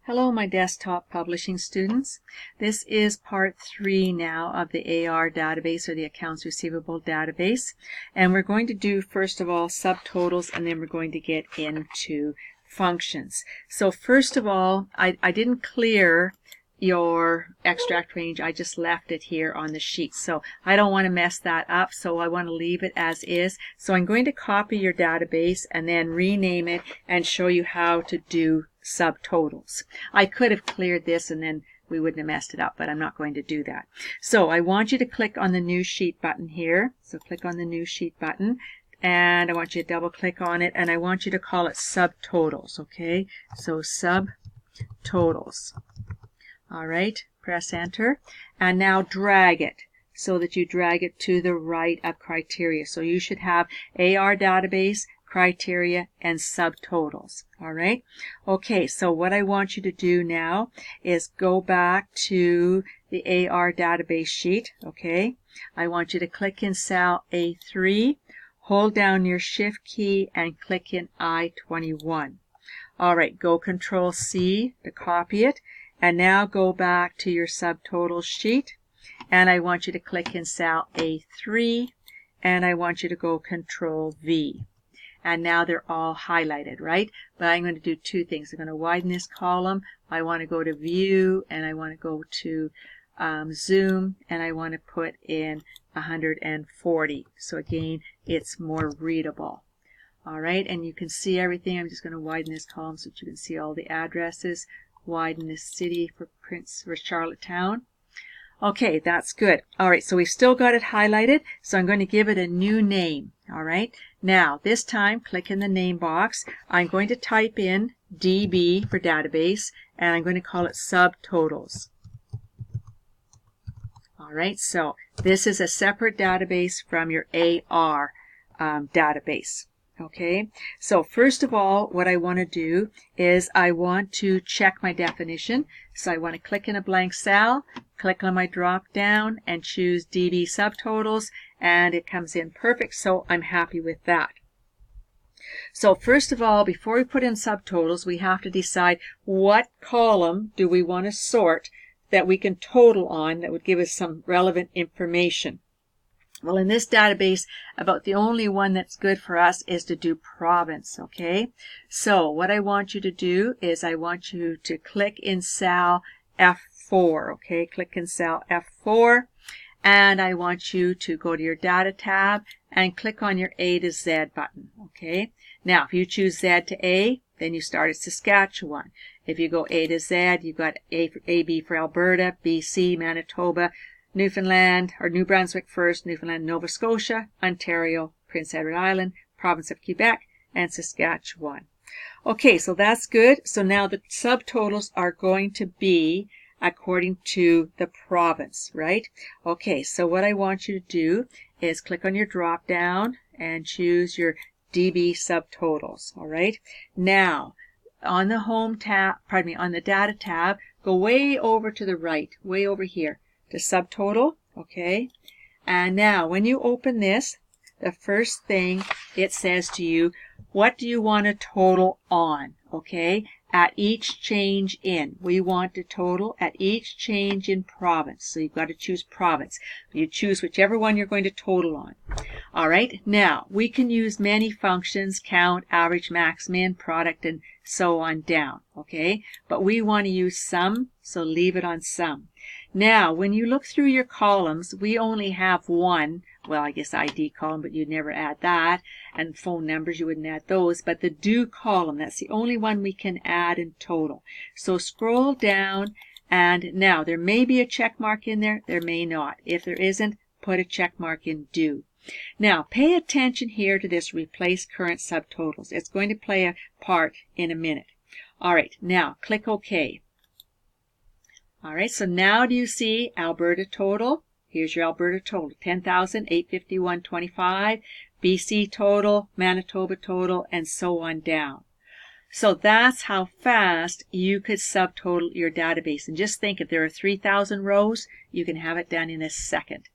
Hello, my desktop publishing students. This is part 3 now of the AR database, or the accounts receivable database. And we're going to do, first of all, subtotals, and then we're going to get into functions. So first of all, I didn't clear your extract range. I just left it here on the sheet. So I don't want to mess that up, so I want to leave it as is. So I'm going to copy your database and then rename it and show you how to do subtotals. I could have cleared this and then we wouldn't have messed it up, but I'm not going to do that. So I want you to click on the new sheet button here. So click on the new sheet button and I want you to double click on it and I want you to call it subtotals. Okay, so subtotals. All right, press enter and now drag it so that you drag it to the right of criteria. So you should have ARDatabase, criteria, and subtotals. All right. Okay, so what I want you to do now is go back to the ARDatabase sheet. Okay, I want you to click in cell A3, hold down your shift key and click in I-21. All right, go Control C to copy it. And now go back to your subtotals sheet and I want you to click in cell A3 and I want you to go Control V. And now they're all highlighted, right? But I'm going to do two things. I'm going to widen this column. I want to go to View and I want to go to Zoom and I want to put in 140. So again, it's more readable. All right, and you can see everything. I'm just going to widen this column so that you can see all the addresses. Widen this city for Charlottetown. Okay, that's good. All right, so we've still got it highlighted, so I'm going to give it a new name. All right, now this time click in the name box. I'm going to type in DB for database and I'm going to call it subtotals. All right, so this is a separate database from your AR database. Okay, so first of all, what I want to do is I want to check my definition. So I want to click in a blank cell, click on my drop down and choose DB subtotals, and it comes in perfect, so I'm happy with that. So first of all, before we put in subtotals, we have to decide what column do we want to sort that we can total on that would give us some relevant information. Well, in this database, about the only one that's good for us is to do province, okay? So what I want you to do is I want you to click in cell F4, okay? Click in cell F4, and I want you to go to your Data tab and click on your A to Z button, okay? Now, if you choose Z to A, then you start at Saskatchewan. If you go A to Z, you've got AB for Alberta, BC, Manitoba, Newfoundland, or New Brunswick first, Newfoundland, Nova Scotia, Ontario, Prince Edward Island, Province of Quebec, and Saskatchewan. Okay, so that's good. So now the subtotals are going to be according to the province, right? Okay, so what I want you to do is click on your drop down and choose your DB subtotals, all right? Now, on the home tab, on the data tab, go way over to the right, way over here. The subtotal, okay? And now when you open this, the first thing it says to you, what do you want to total on, okay? At each change in. We want to total at each change in province. So you've got to choose province. You choose whichever one you're going to total on. All right, now we can use many functions, count, average, max, min, product, and so on down, okay? But we want to use sum, so leave it on sum. Now, when you look through your columns, we only have one, well, I guess ID column, but you'd never add that, and phone numbers, you wouldn't add those, but the do column, that's the only one we can add in total. So scroll down, and now there may be a check mark in there, there may not. If there isn't, put a check mark in do. Now, pay attention here to this replace current subtotals. It's going to play a part in a minute. All right, now click OK. All right, so now do you see Alberta total? Here's your Alberta total, 10,851.25. BC total, Manitoba total, and so on down. So that's how fast you could subtotal your database. And just think, if there are 3,000 rows, you can have it done in a second.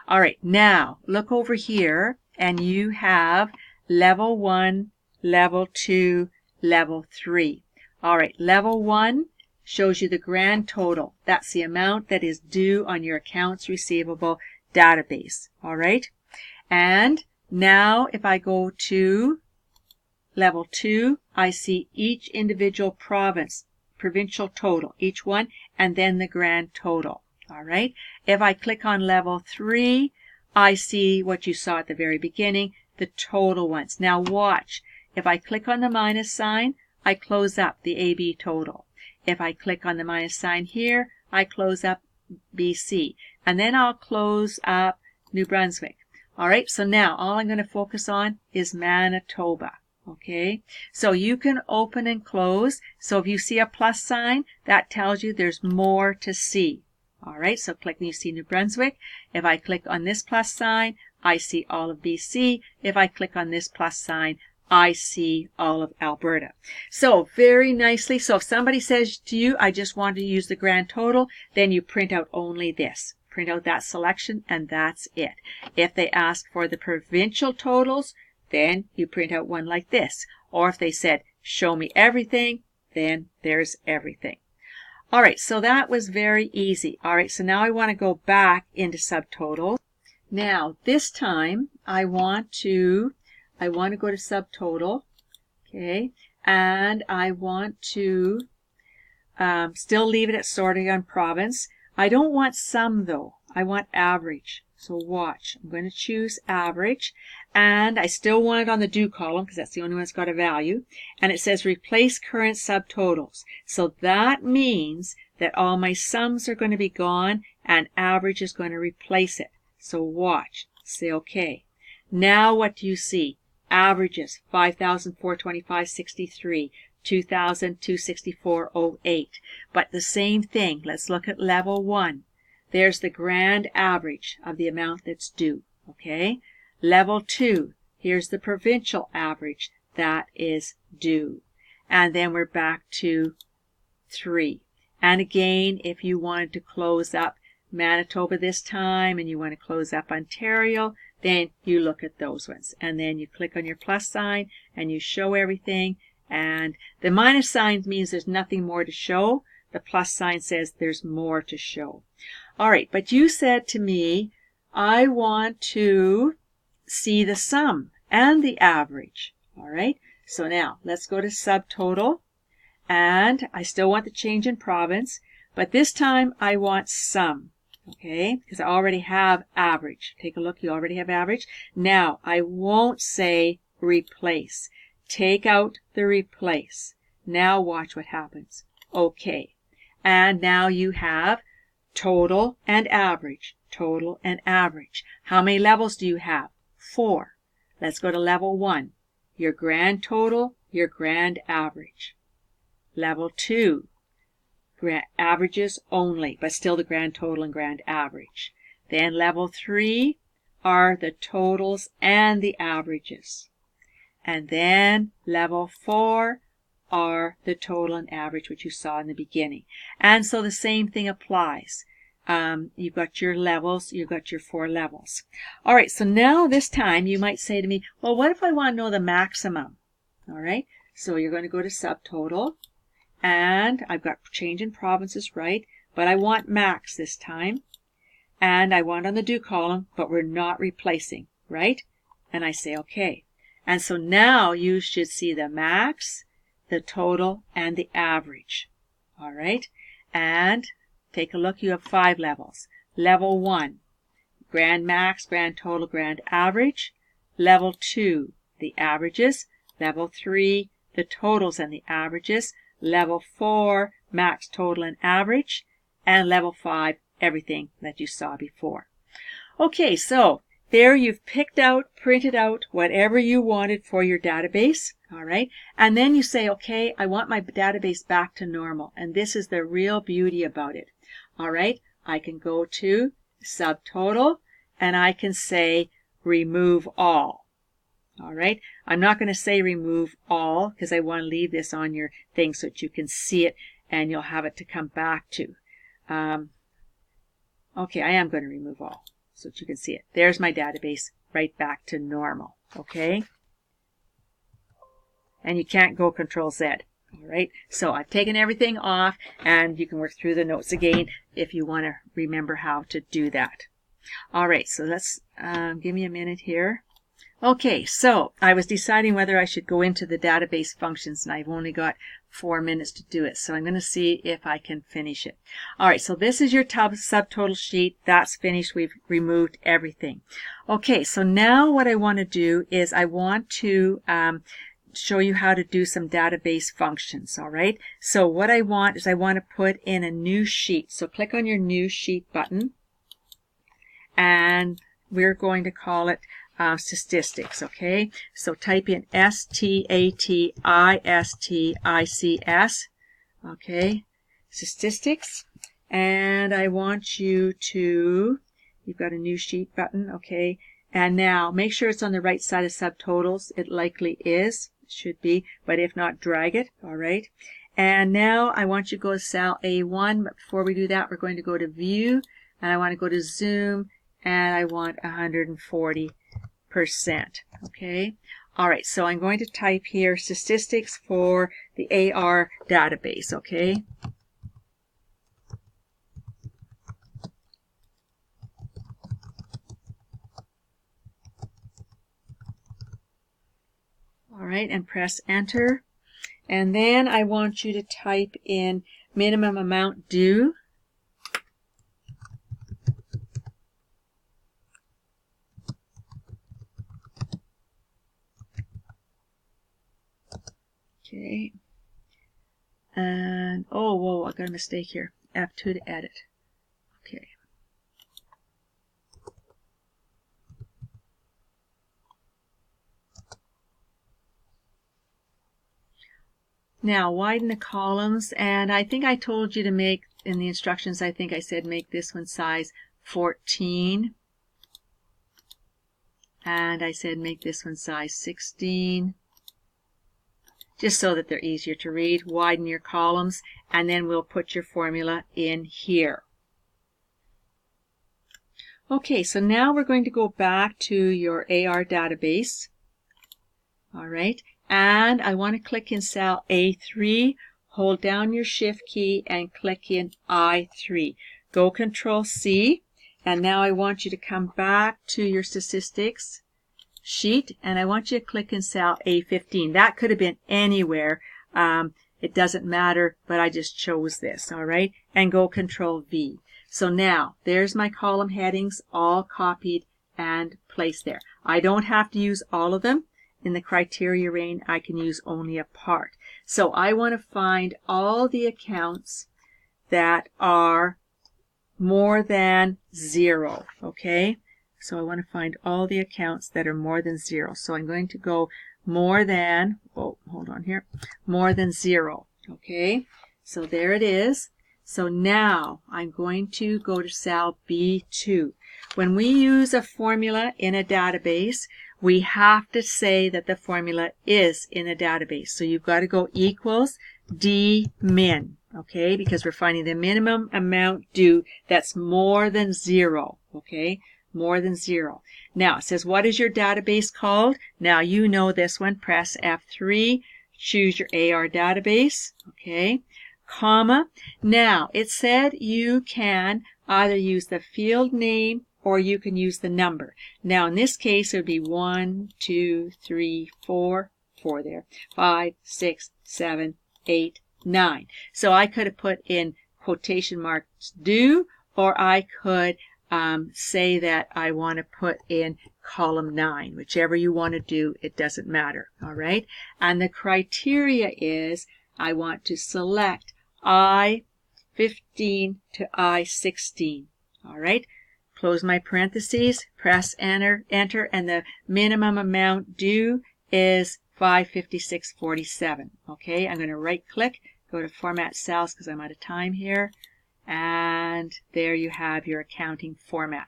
All right, now look over here, and you have level 1, level 2, level 3. All right, level 1 shows you the grand total. That's the amount that is due on your accounts receivable database. All right. And now if I go to level 2, I see each individual provincial total, each one, and then the grand total. All right. If I click on level 3, I see what you saw at the very beginning, the total ones. Now watch. If I click on the minus sign, I close up the AB total. If I click on the minus sign here, I close up BC. And then I'll close up New Brunswick. All right, so now all I'm going to focus on is Manitoba. Okay, so you can open and close. So if you see a plus sign, that tells you there's more to see. All right, so click and you see New Brunswick. If I click on this plus sign, I see all of BC. If I click on this plus sign, I see all of Alberta. So very nicely. So if somebody says to you, I just want to use the grand total, then you print out only this. Print out that selection and that's it. If they ask for the provincial totals, then you print out one like this. Or if they said, show me everything, then there's everything. All right, so that was very easy. All right, so now I want to go back into subtotals. Now, this time I want to go to subtotal, okay, and I want to still leave it at sorting on province. I don't want sum though. I want average. So watch. I'm going to choose average, and I still want it on the due column because that's the only one that's got a value. And it says replace current subtotals. So that means that all my sums are going to be gone and average is going to replace it. So watch. Say OK. Now what do you see? Averages 5,425.63, 2,264.08. But the same thing. Let's look at level 1. There's the grand average of the amount that's due. Okay. Level 2. Here's the provincial average that is due. And then we're back to 3. And again, if you wanted to close up Manitoba this time and you want to close up Ontario, then you look at those ones. And then you click on your plus sign and you show everything. And the minus sign means there's nothing more to show. The plus sign says there's more to show. All right, but you said to me, I want to see the sum and the average. All right, so now let's go to subtotal. And I still want the change in province, but this time I want sum. Okay, because I already have average. Take a look, you already have average. Now, I won't say replace. Take out the replace. Now watch what happens. Okay, and now you have total and average. Total and average. How many levels do you have? 4. Let's go to level 1. Your grand total, your grand average. Level 2. Averages only, but still the grand total and grand average. Then level 3 are the totals and the averages. And then level 4 are the total and average, which you saw in the beginning. And so the same thing applies. You've got your levels, you've got your 4 levels. All right, so now this time you might say to me, well, what if I want to know the maximum? All right, so you're going to go to subtotal. And I've got change in provinces, right? But I want max this time. And I want on the due column, but we're not replacing, right? And I say OK. And so now you should see the max, the total, and the average. All right? And take a look. You have 5 levels. Level 1, grand max, grand total, grand average. Level 2, the averages. Level 3, the totals and the averages. Level 4, max, total, and average. And level 5, everything that you saw before. Okay, so there you've picked out, printed out whatever you wanted for your database. All right. And then you say, okay, I want my database back to normal. And this is the real beauty about it. All right. I can go to subtotal and I can say remove all. All right. I'm not going to say remove all because I want to leave this on your thing so that you can see it and you'll have it to come back to. Okay, I am going to remove all so that you can see it. There's my database right back to normal. Okay. And you can't go Control Z. All right, so I've taken everything off, and you can work through the notes again if you want to remember how to do that. All right, so let's give me a minute here. Okay, so I was deciding whether I should go into the database functions, and I've only got 4 minutes to do it, so I'm going to see if I can finish it. All right, so this is your subtotal sheet. That's finished. We've removed everything. Okay, so now what I want to do is I want to show you how to do some database functions. All right, so what I want is I want to put in a new sheet. So click on your new sheet button, and we're going to call it statistics. Okay, so type in statistics. Okay, statistics, and I want you to, you've got a new sheet button. Okay, and now make sure it's on the right side of subtotals. It likely is, should be, but if not, drag it. All right, and now I want you to go to cell A1, but before we do that, we're going to go to view, and I want to go to zoom, and I want 140%. Okay, all right, so I'm going to type here statistics for the ARDatabase. Okay, all right, and press enter. And then I want you to type in minimum amount due. Okay, and oh, whoa, I got a mistake here. F2 to edit. Okay. Now widen the columns, and I think I told you to make, in the instructions, I think I said make this one size 14. And I said make this one size 16. Just so that they're easier to read. Widen your columns, and then we'll put your formula in here. Okay, so now we're going to go back to your ARDatabase. All right, and I want to click in cell A3, hold down your shift key and click in I3. Go Control C, and now I want you to come back to your statistics sheet, and I want you to click in cell A15. That could have been anywhere. It doesn't matter, but I just chose this. All right, and go Control V. So now there's my column headings all copied and placed there. I don't have to use all of them. In the criteria range, I can use only a part. So I want to find all the accounts that are more than 0. Okay, so I want to find all the accounts that are more than 0. So I'm going to go more than, oh, hold on here, more than 0. Okay, so there it is. So now I'm going to go to cell B2. When we use a formula in a database, we have to say that the formula is in a database. So you've got to go equals D-min, okay, because we're finding the minimum amount due that's more than 0, okay, more than 0. Now it says, what is your database called? Now you know this one. Press F3, choose your ARDatabase, okay, comma. Now it said you can either use the field name or you can use the number. Now in this case it would be 1, 2, 3, 4 there, 5, 6, 7, 8, 9. So I could have put in quotation marks due, or I could say that I want to put in column 9. Whichever you want to do, it doesn't matter. All right, and the criteria is I want to select I-15 to I-16. All right, close my parentheses, press enter, and the minimum amount due is 556.47. Okay, I'm going to right click, go to format cells because I'm out of time here, and there you have your accounting format.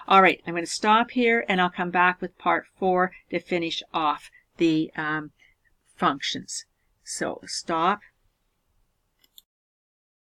All right, I'm going to stop here, and I'll come back with part 4 to finish off the functions. So stop.